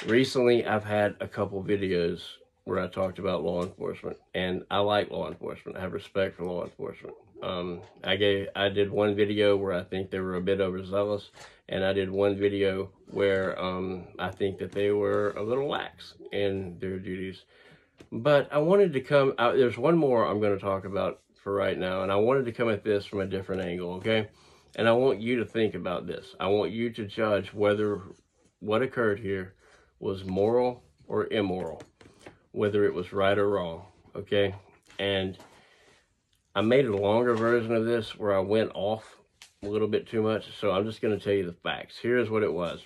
Recently, I've had a couple videos where I talked about law enforcement, and I like law enforcement. I have respect for law enforcement. I did one video where I think they were a bit overzealous, and I did one video where I think that they were a little lax in their duties. But I wanted to come out. There's one more I'm going to talk about for right now, and I wanted to come at this from a different angle, okay? And I want you to think about this. I want you to judge whether what occurred here was moral or immoral, whether it was right or wrong, okay? And I made a longer version of this where I went off a little bit too much, so I'm just going to tell you the facts. Here's what it was.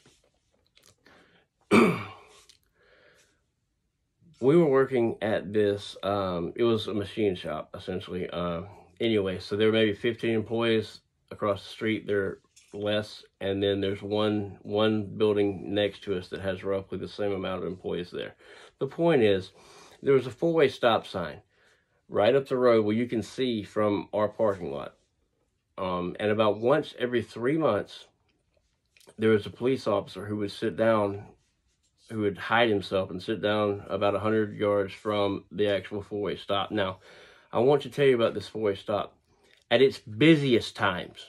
We were working at this, it was a machine shop, essentially. Anyway, so there were maybe 15 employees across the street. There less, and then there's one building next to us that has roughly the same amount of employees there. The point is, there was a four-way stop sign right up the road where you can see from our parking lot. And about once every 3 months, there was a police officer who would sit down, who would hide himself and sit down about 100 yards from the actual four-way stop. Now, I want to tell you about this four-way stop. At its busiest times,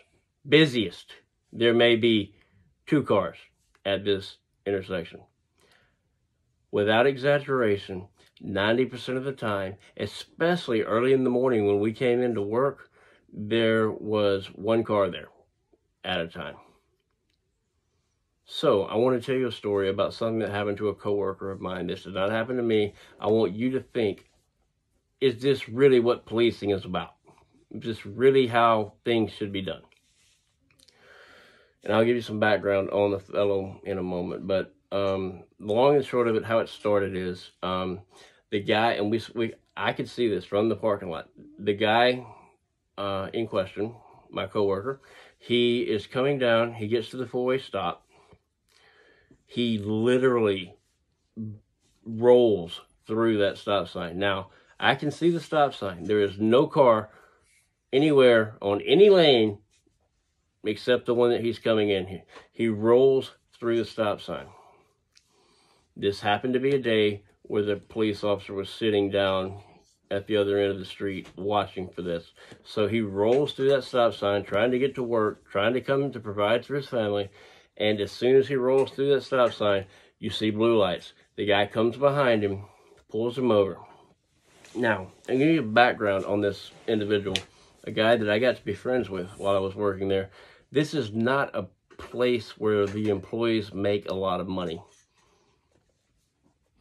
there may be 2 cars at this intersection. Without exaggeration, 90% of the time, especially early in the morning when we came into work, there was 1 car there at a time. So I want to tell you a story about something that happened to a coworker of mine. This did not happen to me. I want you to think, is this really what policing is about? Is this really how things should be done? And I'll give you some background on the fellow in a moment. But the long and short of it, how it started is the guy, and I could see this from the parking lot. The guy in question, my coworker, he is coming down. He gets to the four-way stop. He literally rolls through that stop sign. Now, I can see the stop sign. There is no car anywhere on any lane except the one that he's coming in here. He rolls through the stop sign. This happened to be a day where the police officer was sitting down at the other end of the street watching for this. So he rolls through that stop sign, trying to get to work, trying to come to provide for his family. And as soon as he rolls through that stop sign, you see blue lights. The guy comes behind him, pulls him over. Now, I'm giving you a background on this individual, a guy that I got to be friends with while I was working there. This is not a place where the employees make a lot of money.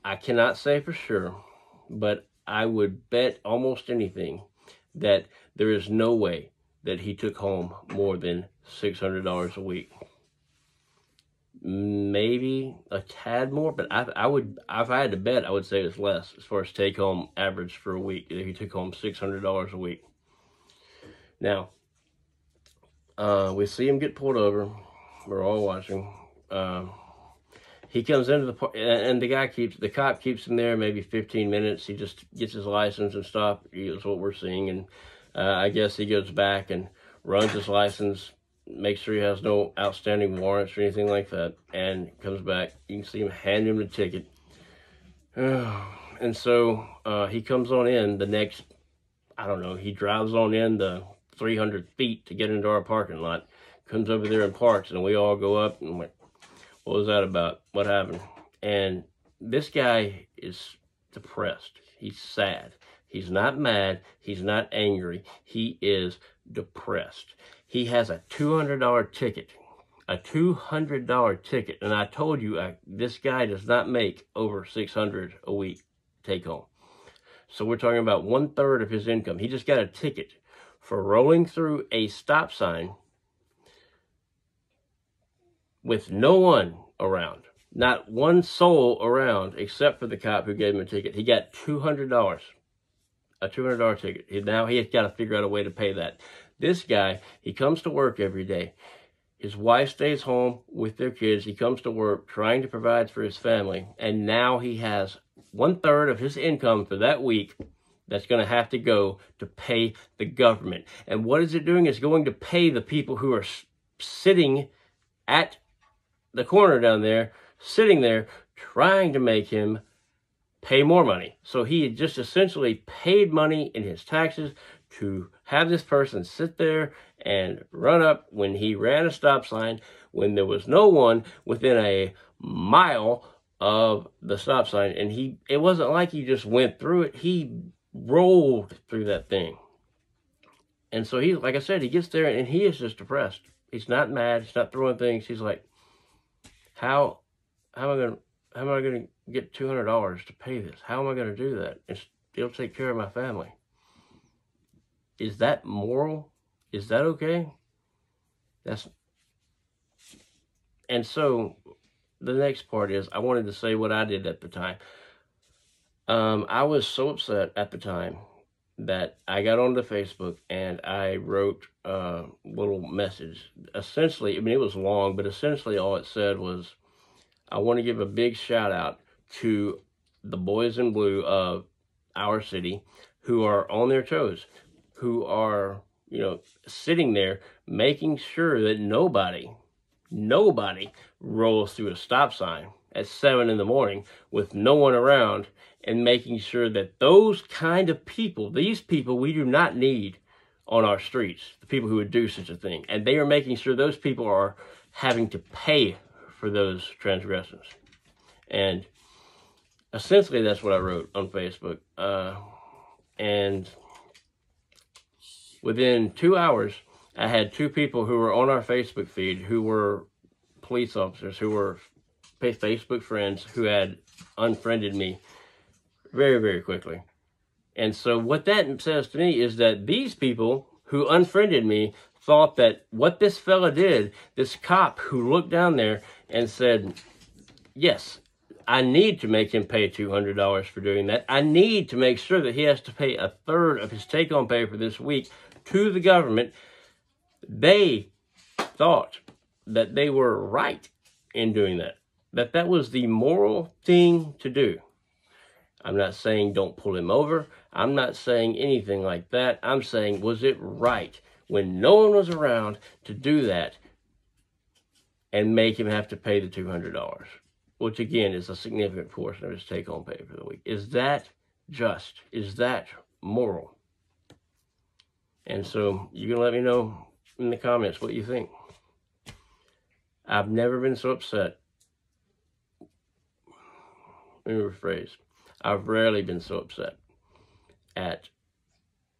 I cannot say for sure, but I would bet almost anything that there is no way that he took home more than $600 a week. Maybe a tad more, but I would, if I had to bet, I would say it's less as far as take-home average for a week. He took home $600 a week. Now, we see him get pulled over. We're all watching. He comes into the and the cop keeps him there maybe 15 minutes. He just gets his license and stuff. Is what we're seeing, and I guess he goes back and runs his license, makes sure he has no outstanding warrants or anything like that, and comes back. You can see him hand him the ticket. And so he comes on in the next, I don't know, he drives on in the 300 feet to get into our parking lot, comes over there and parks, and we all go up, and I'm like, what was that about? What happened? And this guy is depressed. He's sad. He's not mad. He's not angry. He is depressed. He has a $200 ticket, and I told you this guy does not make over $600 a week take home. So we're talking about 1/3 of his income. He just got a ticket for rolling through a stop sign with no one around, not one soul around except for the cop who gave him a ticket. He got $200, a $200 ticket. Now he has got to figure out a way to pay that. This guy, he comes to work every day. His wife stays home with their kids. He comes to work trying to provide for his family. And now he has 1/3 of his income for that week that's going to have to go to pay the government. And what is it doing? It's going to pay the people who are sitting at the corner down there, sitting there trying to make him pay more money. So he had just essentially paid money in his taxes to have this person sit there and run up when he ran a stop sign when there was no one within a mile of the stop sign. And it wasn't like he just went through it. He rolled through that thing. And so he, like I said, he gets there and he is just depressed. He's not mad. He's not throwing things. He's like, how am I going to get $200 to pay this? How am I going to do that and still take care of my family? Is that moral? Is that okay? And so the next part is I wanted to say what I did at the time. I was so upset at the time that I got onto Facebook and I wrote a little message. Essentially, I mean, it was long, but essentially all it said was, I want to give a big shout out to the boys in blue of our city who are on their toes, who are, sitting there making sure that nobody rolls through a stop sign at 7 in the morning with no one around, and making sure that those kind of people, these people we do not need on our streets, the people who would do such a thing. And they are making sure those people are having to pay for those transgressions. And essentially that's what I wrote on Facebook. And within 2 hours, I had 2 people who were on our Facebook feed who were police officers, who were Facebook friends, who had unfriended me very, very quickly. And so what that says to me is that these people who unfriended me thought that what this fella did, this cop who looked down there and said, yes, I need to make him pay $200 for doing that. I need to make sure that he has to pay 1/3 of his take-home pay for this week to the government. They thought that they were right in doing that, that was the moral thing to do. I'm not saying don't pull him over. I'm not saying anything like that. I'm saying, was it right when no one was around to do that and make him have to pay the $200, which again is a significant portion of his take-home pay for the week? Is that just? Is that moral? And so you can let me know in the comments what you think. I've never been so upset. Let me rephrase. I've rarely been so upset at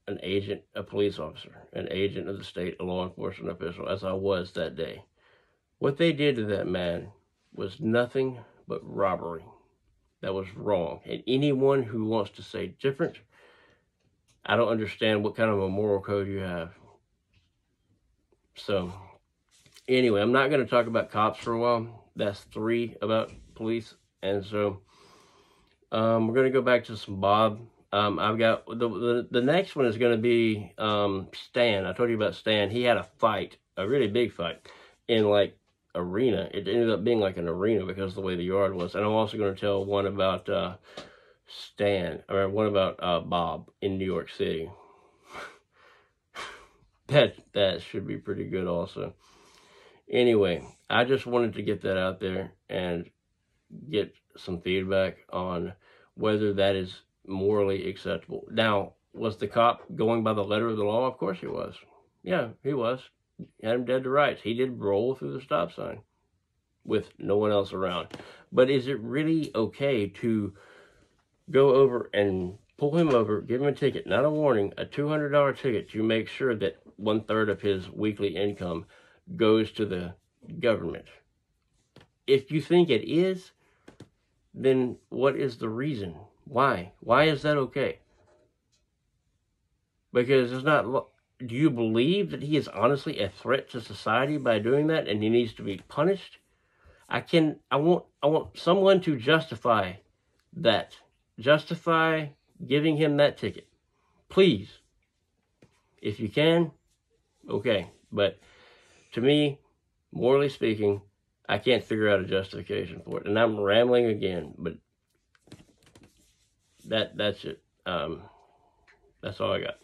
an agent, a police officer, an agent of the state, a law enforcement official, as I was that day. What they did to that man was nothing but robbery. That was wrong. And anyone who wants to say different, I don't understand what kind of a moral code you have. So, anyway, I'm not going to talk about cops for a while. That's 3 about police. And so, we're going to go back to some Bob. I've got, the next one is going to be Stan. I told you about Stan. He had a fight, a really big fight, in like arena. It ended up being like an arena because of the way the yard was. And I'm also going to tell one about one about Bob in New York City. that should be pretty good also. Anyway, I just wanted to get that out there and get some feedback on whether that is morally acceptable. Now, was the cop going by the letter of the law? Of course he was. Yeah, he was. He had him dead to rights. He did roll through the stop sign with no one else around. But is it really okay to go over and pull him over, give him a ticket, not a warning, a $200 ticket to make sure that 1/3 of his weekly income goes to the government? If you think it is, then what is the reason? Why? Why is that okay? Because it's not. Do you believe that he is honestly a threat to society by doing that and he needs to be punished? I want someone to justify that. Justify giving him that ticket. Please. If you can, okay. But to me, morally speaking, I can't figure out a justification for it. And I'm rambling again, but that's it. That's all I got.